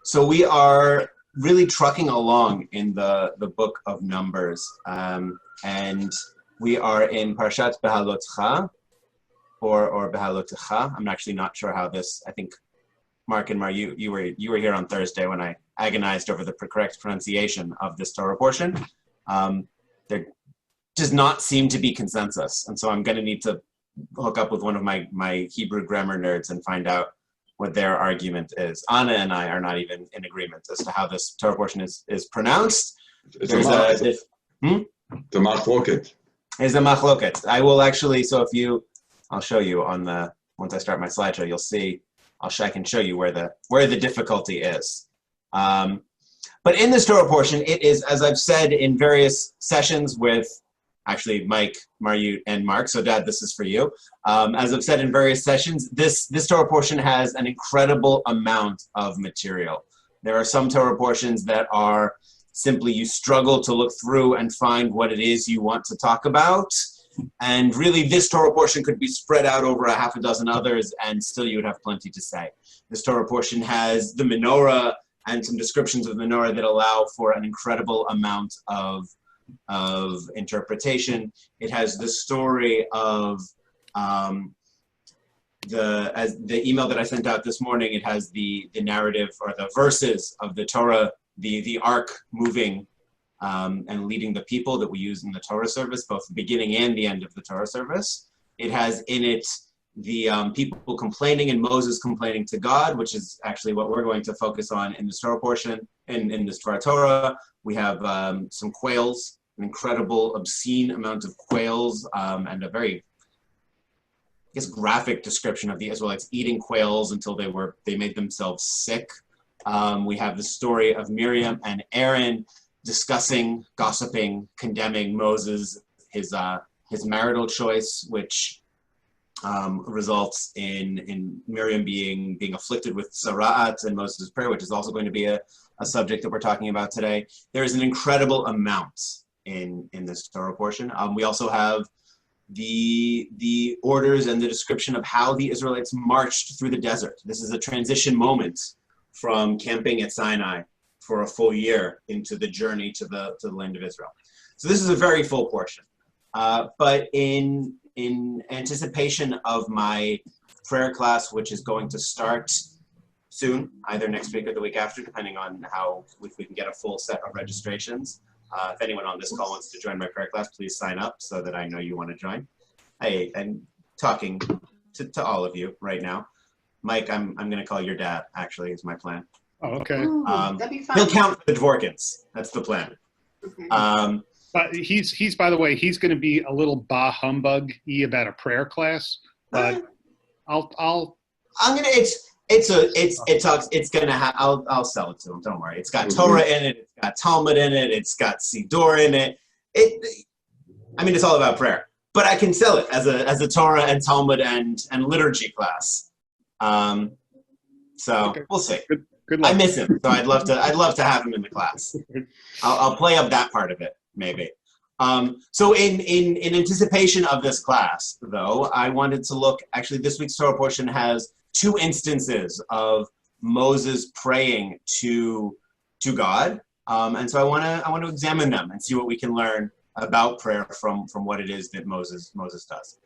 So we are really trucking along in the book of Numbers, and we are in Parshat Behalotcha, or Behalotecha. I'm actually not sure how this. I think Mark and Mar, you were here on Thursday when I agonized over the correct pronunciation of this Torah portion. There does not seem to be consensus, and so I'm going to need to hook up with one of my Hebrew grammar nerds and find out what their argument is. Anna and I are not even in agreement as to how this Torah portion is pronounced. It's a machloket. It's a machloket. I will actually, so if you, I'll show you on the, once I start my slideshow, you'll see, I can show you where the difficulty is. But in this Torah portion, it is, as I've said in various sessions with actually Mike, Maryut, and Mark, so Dad, this is for you. As I've said in various sessions, this Torah portion has an incredible amount of material. There are some Torah portions that are simply you struggle to look through and find what it is you want to talk about. And really, this Torah portion could be spread out over a half a dozen others, and still you would have plenty to say. This Torah portion has the menorah and some descriptions of the menorah that allow for an incredible amount of interpretation. It has the story of the email that I sent out this morning. It has the narrative or the verses of the Torah, the ark moving and leading the people that we use in the Torah service, both the beginning and the end of the Torah service. It has in it the people complaining and Moses complaining to God, which is actually what we're going to focus on in this Torah portion. In this Torah, we have some quails, an incredible, obscene amount of quails, and a very, I guess, graphic description of the Israelites eating quails until they made themselves sick. We have the story of Miriam and Aaron discussing, gossiping, condemning Moses, his marital choice, which results in Miriam being afflicted with Sara'at and Moses' prayer, which is also going to be a subject that we're talking about today. There is an incredible amount in this Torah portion. We also have the orders and the description of how the Israelites marched through the desert. This is a transition moment from camping at Sinai for a full year into the journey to the land of Israel. So this is a very full portion. But in anticipation of my prayer class, which is going to start soon, either next week or the week after, depending on if we can get a full set of registrations. If anyone on this call wants to join my prayer class, please sign up so that I know you want to join. I'm talking to all of you right now. Mike, I'm going to call your dad, actually, is my plan. Oh, okay. That'd be fun. He'll count for the Dworkins. That's the plan. Okay. But he's by the way, he's going to be a little bah humbug-y about a prayer class. But I'll sell it to him. Don't worry. It's got Torah in it. It's got Talmud in it. It's got Siddur in it. It's all about prayer. But I can sell it as a Torah and Talmud and liturgy class. So okay. We'll see. Good luck. I miss him, so I'd love to have him in the class. I'll play up that part of it, maybe. So in anticipation of this class, though, I wanted to look. Actually, this week's Torah portion has two instances of Moses praying to God, and so I want to examine them and see what we can learn about prayer from what it is that Moses does.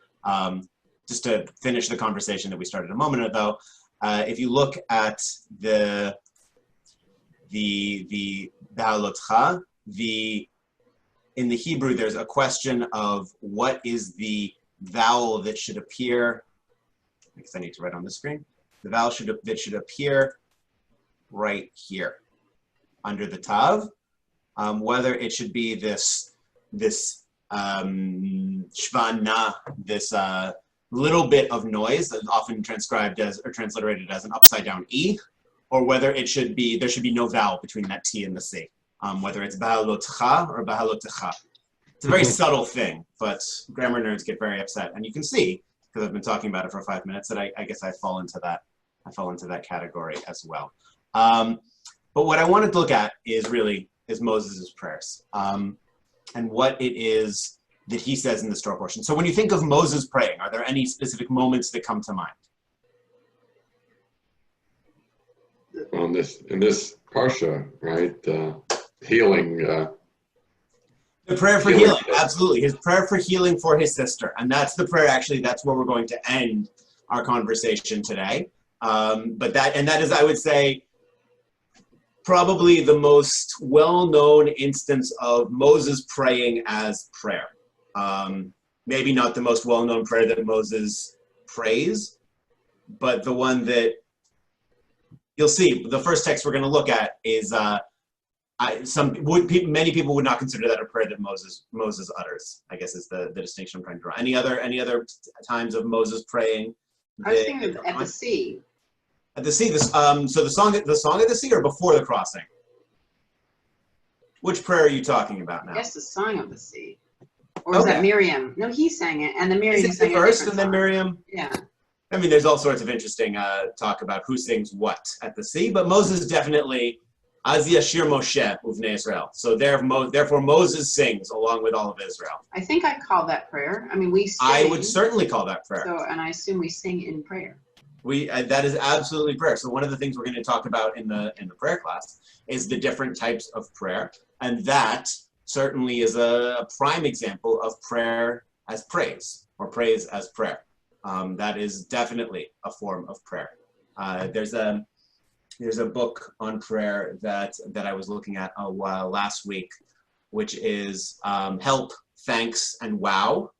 Just to finish the conversation that we started a moment ago. If you look at the Behalotcha, in the Hebrew, there's a question of what is the vowel that should appear. I guess I need to write on the screen. The vowel that should appear right here under the tav. Whether it should be this shvana, this little bit of noise that's often transcribed as or transliterated as an upside down E, or whether there should be no vowel between that T and the C, whether it's Behalotcha or Behalotecha. It's a very subtle thing, but grammar nerds get very upset. And you can see, because I've been talking about it for 5 minutes, that I guess I fall into that category as well. But what I wanted to look at is Moses' prayers, and what it is that he says in this Torah portion. So when you think of Moses praying, are there any specific moments that come to mind? on this in this parsha, right? Healing. The prayer for healing, absolutely. His prayer for healing for his sister. And that's the prayer, actually, that's where we're going to end our conversation today. That is, I would say, probably the most well-known instance of Moses praying as prayer. Maybe not the most well-known prayer that Moses prays, but the one that you'll see. The first text we're going to look at is many people would not consider that a prayer that Moses utters. I guess is the distinction I'm trying to draw. Any other times of Moses praying? I was thinking at the sea. At the sea. So the song at the sea, or before the crossing? Which prayer are you talking about now? Yes, the song of the sea. Or was that Miriam? No, he sang it, and then Miriam sang it first, and then Miriam. Yeah. I mean, there's all sorts of interesting talk about who sings what at the sea, but Moses definitely, Az Yashir Moshe Uvnei Israel. So therefore Moses sings along with all of Israel. I think I call that prayer. I mean, we sing. I would certainly call that prayer. So, and I assume we sing in prayer. That is absolutely prayer. So one of the things we're going to talk about in the prayer class is the different types of prayer, and that certainly is a prime example of prayer as praise, or praise as prayer. That is definitely a form of prayer. There's a book on prayer that I was looking at a while last week, which is Help, Thanks, and Wow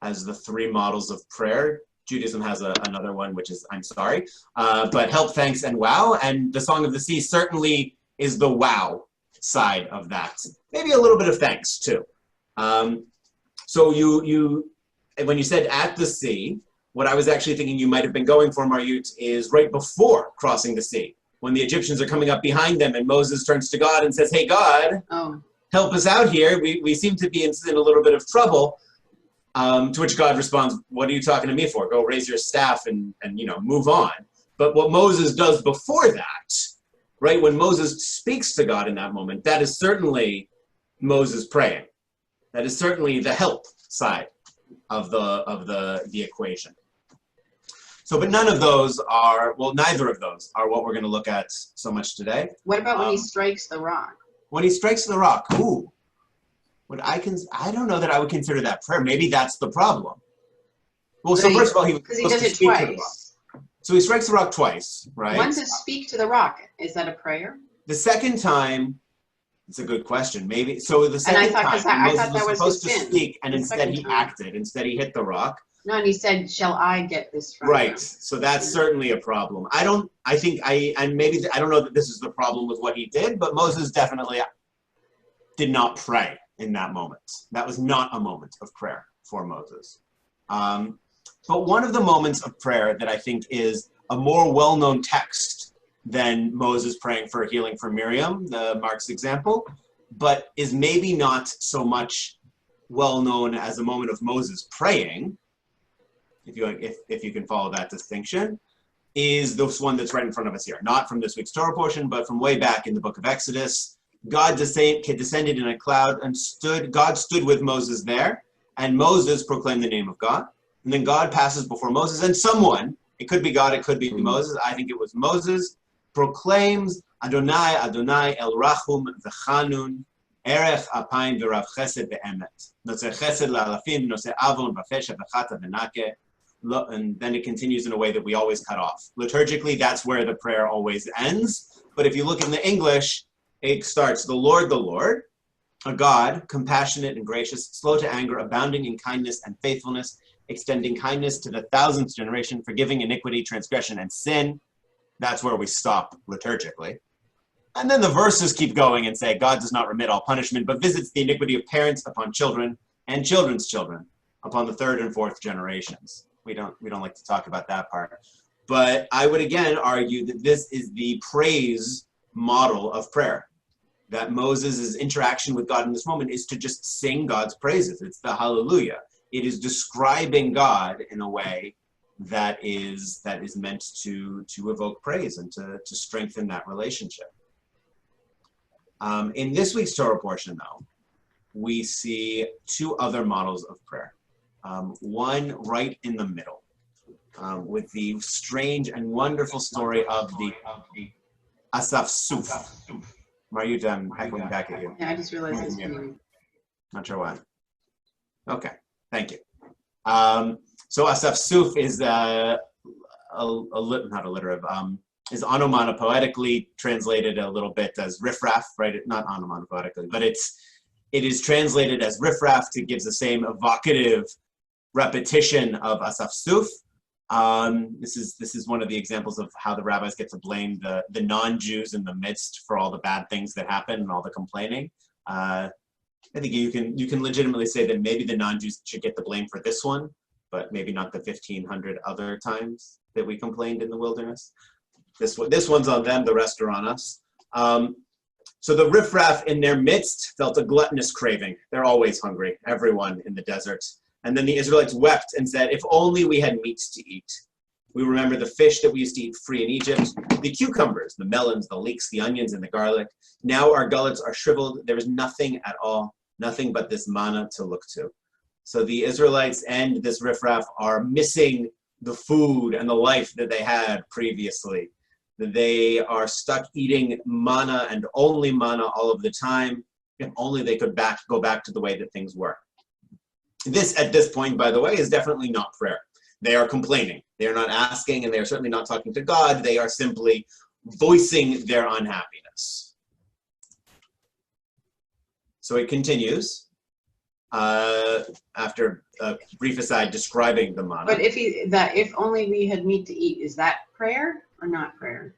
as the three models of prayer. Judaism has another one, which is I'm sorry, but Help, Thanks, and Wow. And the Song of the Sea certainly is the wow side of that. Maybe a little bit of thanks too. So when you said at the sea, what I was actually thinking you might have been going for, Marut, is right before crossing the sea, when the Egyptians are coming up behind them and Moses turns to God and says, hey, God, help us out here. We seem to be in a little bit of trouble. To which God responds, what are you talking to me for? Go raise your staff and move on. But what Moses does before that, right, when Moses speaks to God in that moment, that is certainly Moses praying. That is certainly the help side of the equation. So, but none of those are, well, neither of those are what we're going to look at so much today. What about when he strikes the rock? When he strikes the rock, ooh. I don't know that I would consider that prayer. Maybe that's the problem. Well, so first of all, because he does it twice. So he strikes the rock twice, right? One to speak to the rock. Is that a prayer? The second time, it's a good question. Maybe so. The second time, Moses was supposed to speak, and instead he acted. Instead, he hit the rock. No, and he said, "Shall I get this from Right. you?" So that's certainly a problem. I don't know that this is the problem with what he did, but Moses definitely did not pray in that moment. That was not a moment of prayer for Moses. But one of the moments of prayer that I think is a more well-known text than Moses praying for healing for Miriam, Mark's example, but is maybe not so much well-known as a moment of Moses praying, if you can follow that distinction, is this one that's right in front of us here. Not from this week's Torah portion, but from way back in the book of Exodus. God descended in a cloud and God stood with Moses there, and Moses proclaimed the name of God. And then God passes before Moses, and someone, it could be God, it could be Moses, I think it was Moses, proclaims Adonai, Adonai, El Rachum V'chanun, Erech Apayim V'rav Chesed Be'emet, Noseh Chesed La'alafim, Noseh Avon V'fesha V'chata V'nake. And then it continues in a way that we always cut off. Liturgically, that's where the prayer always ends. But if you look in the English, it starts, the Lord, a God, compassionate and gracious, slow to anger, abounding in kindness and faithfulness, extending kindness to the thousandth generation, forgiving iniquity, transgression, and sin. That's where we stop liturgically. And then the verses keep going and say, God does not remit all punishment, but visits the iniquity of parents upon children and children's children upon the third and fourth generations. We don't like to talk about that part. But I would again argue that this is the praise model of prayer. That Moses' interaction with God in this moment is to just sing God's praises. It's the hallelujah. It is describing God in a way that is meant to evoke praise and to strengthen that relationship. In this week's Torah portion, though, we see two other models of prayer. One right in the middle, with the strange and wonderful story of the Asaf Suf. Maryuta, I'm echoing back at you. Yeah, I just realized it's me. Not sure why. Okay, thank you. So Asaf Suf is not alliterative, is onomatopoetically translated a little bit as riffraff, right? Not onomatopoetically, but it is translated as riffraff to give the same evocative repetition of Asaf Suf. This is one of the examples of how the rabbis get to blame the non-Jews in the midst for all the bad things that happen and all the complaining. I think you can legitimately say that maybe the non-Jews should get the blame for this one, but maybe not the 1,500 other times that we complained in the wilderness. This one's on them, the rest are on us. So the riffraff in their midst felt a gluttonous craving. They're always hungry, everyone in the desert. And then the Israelites wept and said, if only we had meat to eat. We remember the fish that we used to eat free in Egypt, the cucumbers, the melons, the leeks, the onions, and the garlic. Now our gullets are shriveled. There is nothing at all, nothing but this manna to look to. So the Israelites and this riffraff are missing the food and the life that they had previously. They are stuck eating manna and only manna all of the time. If only they could go back to the way that things were. This, at this point, by the way, is definitely not prayer. They are complaining. They are not asking, and they are certainly not talking to God. They are simply voicing their unhappiness. So it continues after a brief aside describing the manna. But if only we had meat to eat, is that prayer or not prayer?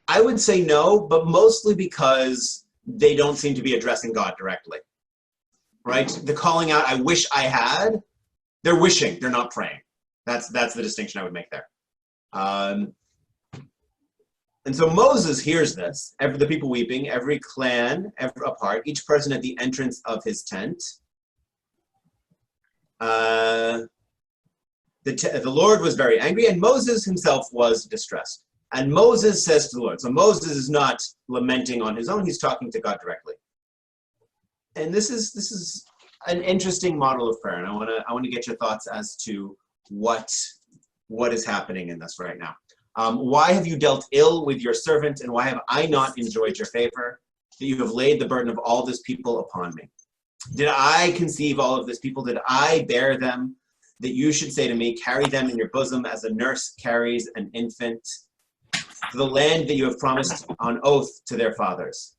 I would say no, but mostly because they don't seem to be addressing God directly. Right? The calling out, I wish I had, they're wishing, they're not praying. That's the distinction I would make there. And so Moses hears this, the people weeping, every clan, apart, each person at the entrance of his tent. The Lord was very angry, and Moses himself was distressed. And Moses says to the Lord, so Moses is not lamenting on his own, he's talking to God directly. And this is an interesting model of prayer, and I want to get your thoughts as to what is happening in this right now. Why have you dealt ill with your servant, and why have I not enjoyed your favor, that you have laid the burden of all this people upon me? Did I conceive all of this people? Did I bear them, that you should say to me, carry them in your bosom as a nurse carries an infant, to the land that you have promised on oath to their fathers?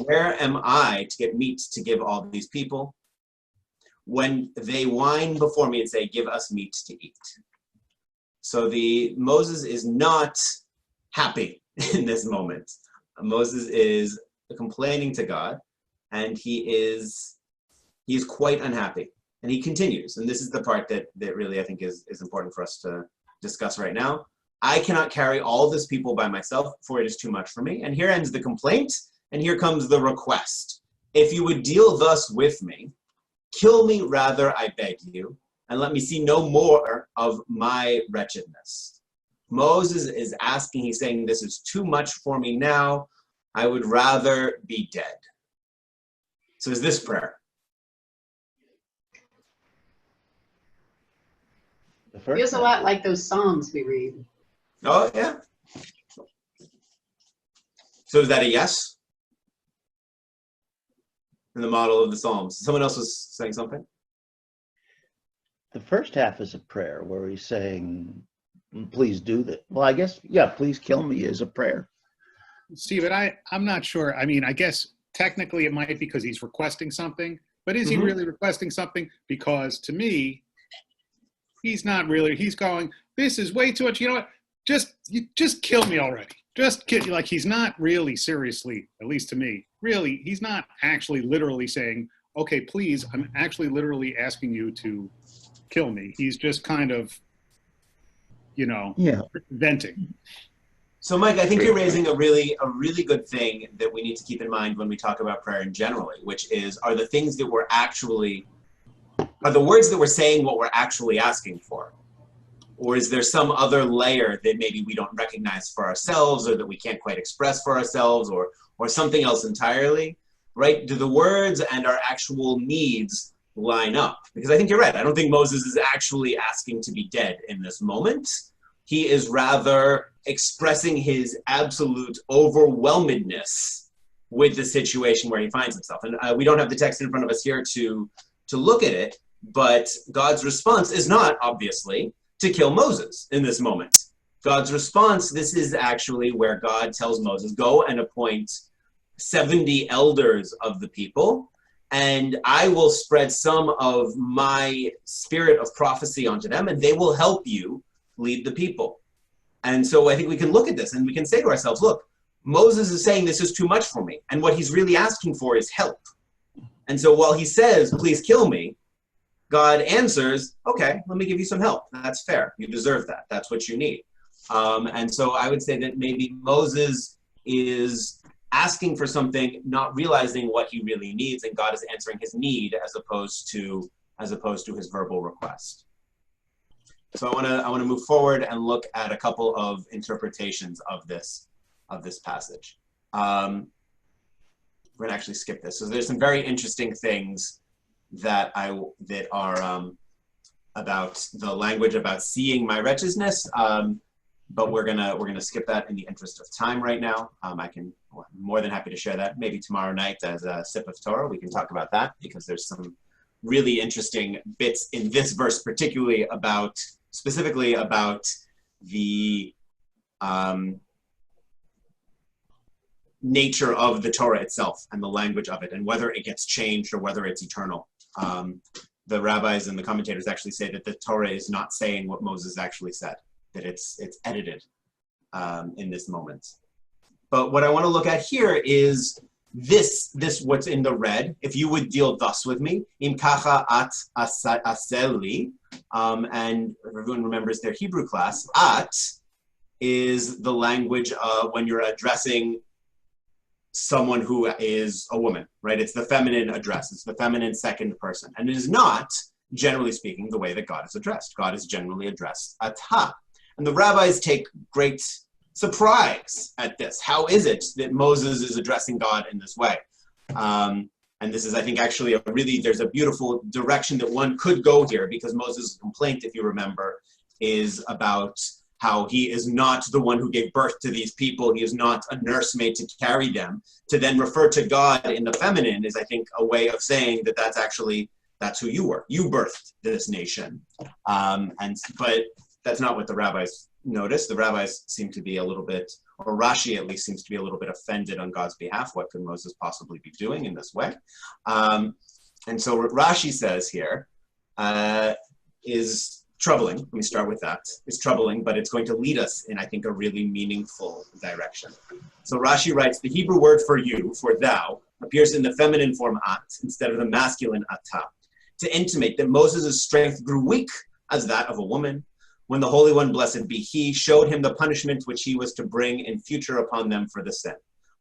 Where am I to get meat to give all these people, when they whine before me and say, give us meat to eat? So Moses is not happy in this moment. Moses is complaining to God, and he is quite unhappy. And he continues, and this is the part that really I think is important for us to discuss right now. I cannot carry all this people by myself, for it is too much for me. And here ends the complaint, and here comes the request. If you would deal thus with me, kill me rather, I beg you, and let me see no more of my wretchedness. Moses is asking, he's saying, this is too much for me now. I would rather be dead. So is this prayer? Feels a lot like those Psalms we read. Oh, yeah. So is that a yes? In the model of the Psalms. Someone else was saying something? The first half is a prayer where he's saying, please do that. Well, I guess, yeah, please kill me is a prayer. Stephen, I'm not sure. I mean, I guess technically it might be because he's requesting something, but is he really requesting something? Because to me, he's not really, he's going, this is way too much. You know what? Just kill me already. Just kill, like he's not really seriously, at least to me, really, he's not actually literally saying, okay, please, I'm actually literally asking you to kill me. He's just kind of, venting. So Mike, I think you're raising a really good thing that we need to keep in mind when we talk about prayer in generally, which is, are the words that we're saying what we're actually asking for? Or is there some other layer that maybe we don't recognize for ourselves, or that we can't quite express for ourselves, or something else entirely, right? Do the words and our actual needs line up? Because I think you're right. I don't think Moses is actually asking to be dead in this moment. he is rather expressing his absolute overwhelmedness with the situation where he finds himself. And we don't have the text in front of us here to look at it, but God's response is not, obviously, to kill Moses in this moment. God's response, this is actually where God tells Moses, go and appoint 70 elders of the people, and I will spread some of my spirit of prophecy onto them, and they will help you lead the people. And so I think we can look at this and we can say to ourselves, look, Moses is saying this is too much for me, and what he's really asking for is help. And so while he says, please kill me, God answers, okay, let me give you some help. That's fair. You deserve that. That's what you need. And so I would say that maybe Moses is asking for something, not realizing what he really needs, and God is answering his need as opposed to his verbal request. So I want to move forward and look at a couple of interpretations of this passage. We're going to actually skip this. So there's some very interesting things that are about the language about seeing my wretchedness. But we're gonna skip that in the interest of time right now. I'm more than happy to share that. Maybe tomorrow night as a sip of Torah, we can talk about that, because there's some really interesting bits in this verse, specifically about the nature of the Torah itself and the language of it, and whether it gets changed or whether it's eternal. The rabbis and the commentators actually say that the Torah is not saying what Moses actually said, that it's edited in this moment. But what I want to look at here is this what's in the red. If you would deal thus with me, im kacha at aseli, and everyone remembers their Hebrew class, at is the language when you're addressing someone who is a woman, right? It's the feminine address. It's the feminine second person. And it is not, generally speaking, the way that God is addressed. God is generally addressed ata. And the rabbis take great surprise at this. How is it that Moses is addressing God in this way? And this is, I think, actually there's a beautiful direction that one could go here, because Moses' complaint, if you remember, is about how he is not the one who gave birth to these people. He is not a nursemaid to carry them. To then refer to God in the feminine is, I think, a way of saying that that's who you were. You birthed this nation. But that's not what the rabbis noticed. The rabbis seem to be a little bit, or Rashi at least seems to be a little bit offended on God's behalf. What could Moses possibly be doing in this way? And so what Rashi says here is troubling. Let me start with that. It's troubling, but it's going to lead us in, I think, a really meaningful direction. So Rashi writes, the Hebrew word for you, for thou, appears in the feminine form at instead of the masculine ata, to intimate that Moses' strength grew weak as that of a woman, when the Holy One, blessed be he, showed him the punishment which he was to bring in future upon them for the sin.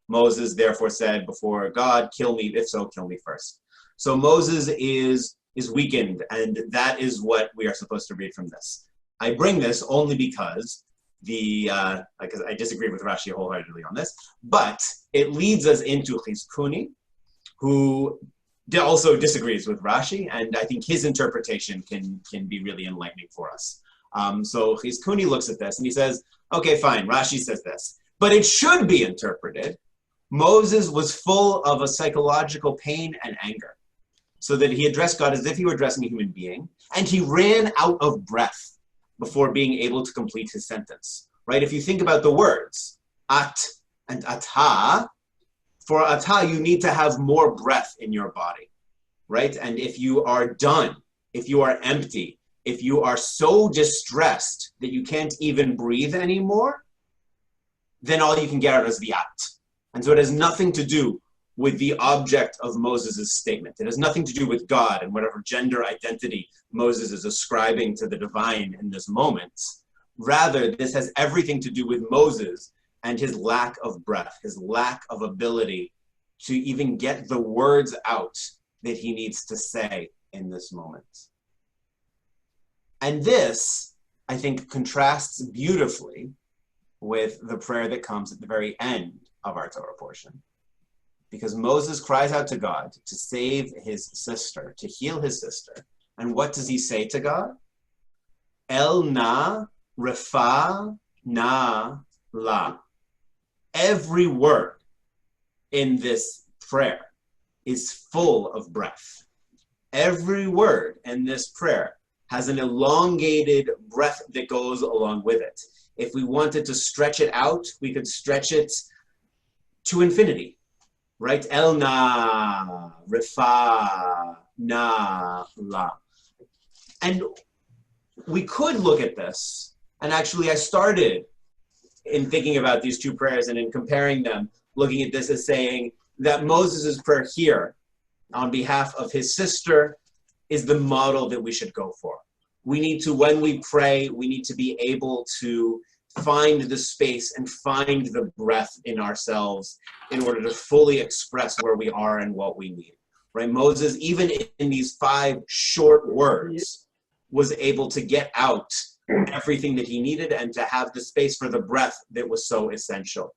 Moses therefore said before God, kill me, if so, kill me first. So Moses is weakened, and that is what we are supposed to read from this. I bring this only because because I disagree with Rashi wholeheartedly on this, but it leads us into CHIZKUNI, who also disagrees with Rashi, and I think his interpretation can be really enlightening for us. So CHIZKUNI looks at this and he says, okay, fine, Rashi says this, but it should be interpreted, Moses was full of a psychological pain and anger, so that he addressed God as if he were addressing a human being, and he ran out of breath before being able to complete his sentence, right? If you think about the words, at and ata, for ata, you need to have more breath in your body, right? And if you are done, if you are empty, if you are so distressed that you can't even breathe anymore, then all you can get out is the at. And so it has nothing to do with the object of Moses' statement. It has nothing to do with God and whatever gender identity Moses is ascribing to the divine in this moment. Rather, this has everything to do with Moses and his lack of breath, his lack of ability to even get the words out that he needs to say in this moment. And this, I think, contrasts beautifully with the prayer that comes at the very end of our Torah portion. Because Moses cries out to God to save his sister, to heal his sister. And what does he say to God? El na Refa na la. Every word in this prayer is full of breath. Every word in this prayer has an elongated breath that goes along with it. If we wanted to stretch it out, we could stretch it to infinity, right? El na, refa na la. And we could look at this, and actually I started in thinking about these two prayers and in comparing them, looking at this as saying that Moses' prayer here on behalf of his sister is the model that we should go for. We need to, when we pray, we need to be able to find the space and find the breath in ourselves in order to fully express where we are and what we need, right? Moses, even in these 5 short words, was able to get out everything that he needed and to have the space for the breath that was so essential.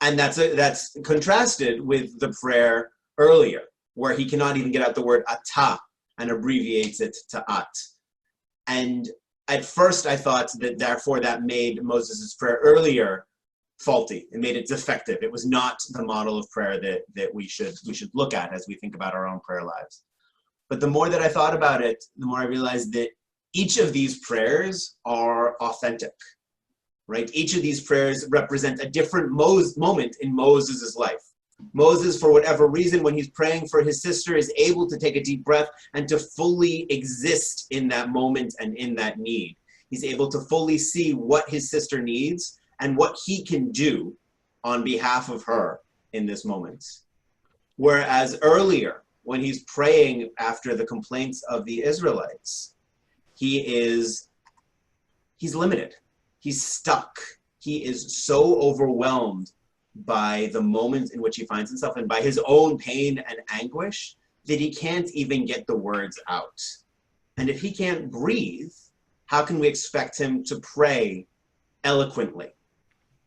And that's contrasted with the prayer earlier, where he cannot even get out the word ata and abbreviates it to at. And at first I thought that therefore that made Moses' prayer earlier faulty. It made it defective. It was not the model of prayer that we should look at as we think about our own prayer lives. But the more that I thought about it, the more I realized that each of these prayers are authentic, right? Each of these prayers represent a different moment in Moses' life. Moses, for whatever reason, when he's praying for his sister, is able to take a deep breath and to fully exist in that moment and in that need. He's able to fully see what his sister needs and what he can do on behalf of her in this moment. Whereas earlier, when he's praying after the complaints of the Israelites, he's limited. He's stuck. He is so overwhelmed by the moment in which he finds himself and by his own pain and anguish that he can't even get the words out. And if he can't breathe, how can we expect him to pray eloquently?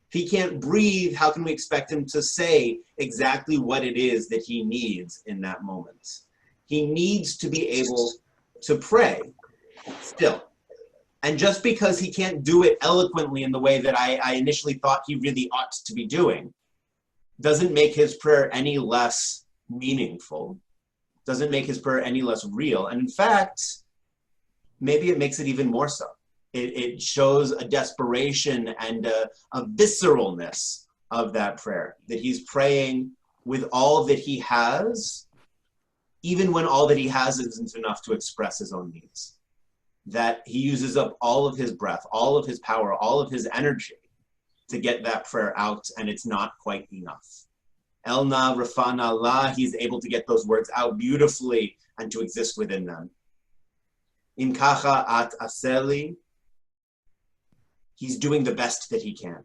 If he can't breathe, how can we expect him to say exactly what it is that he needs in that moment? He needs to be able to pray still. And just because he can't do it eloquently in the way that I initially thought he really ought to be doing, doesn't make his prayer any less meaningful, doesn't make his prayer any less real. And in fact, maybe it makes it even more so. It shows a desperation and a visceralness of that prayer, that he's praying with all that he has, even when all that he has isn't enough to express his own needs. That he uses up all of his breath, all of his power, all of his energy to get that prayer out, and it's not quite enough. Elna Rafana La, he's able to get those words out beautifully and to exist within them. Im kacha at aseli, he's doing the best that he can.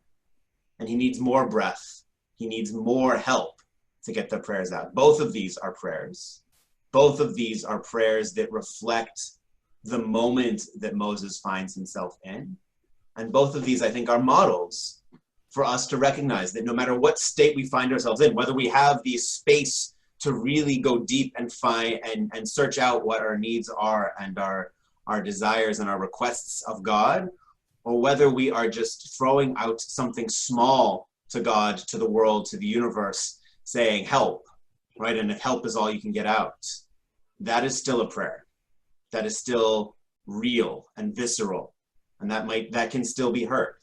And he needs more breath. He needs more help to get the prayers out. Both of these are prayers. Both of these are prayers that reflect the moment that Moses finds himself in. And both of these, I think, are models for us to recognize that no matter what state we find ourselves in, whether we have the space to really go deep and find and search out what our needs are and our desires and our requests of God, or whether we are just throwing out something small to God, to the world, to the universe, saying help, right? And if help is all you can get out, that is still a prayer. That is still real and visceral, and that can still be heard,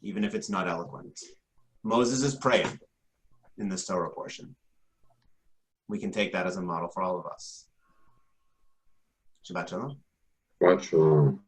even if it's not eloquent. Moses is praying in this Torah portion. We can take that as a model for all of us. Shabbat Shalom. Shabbat Shalom.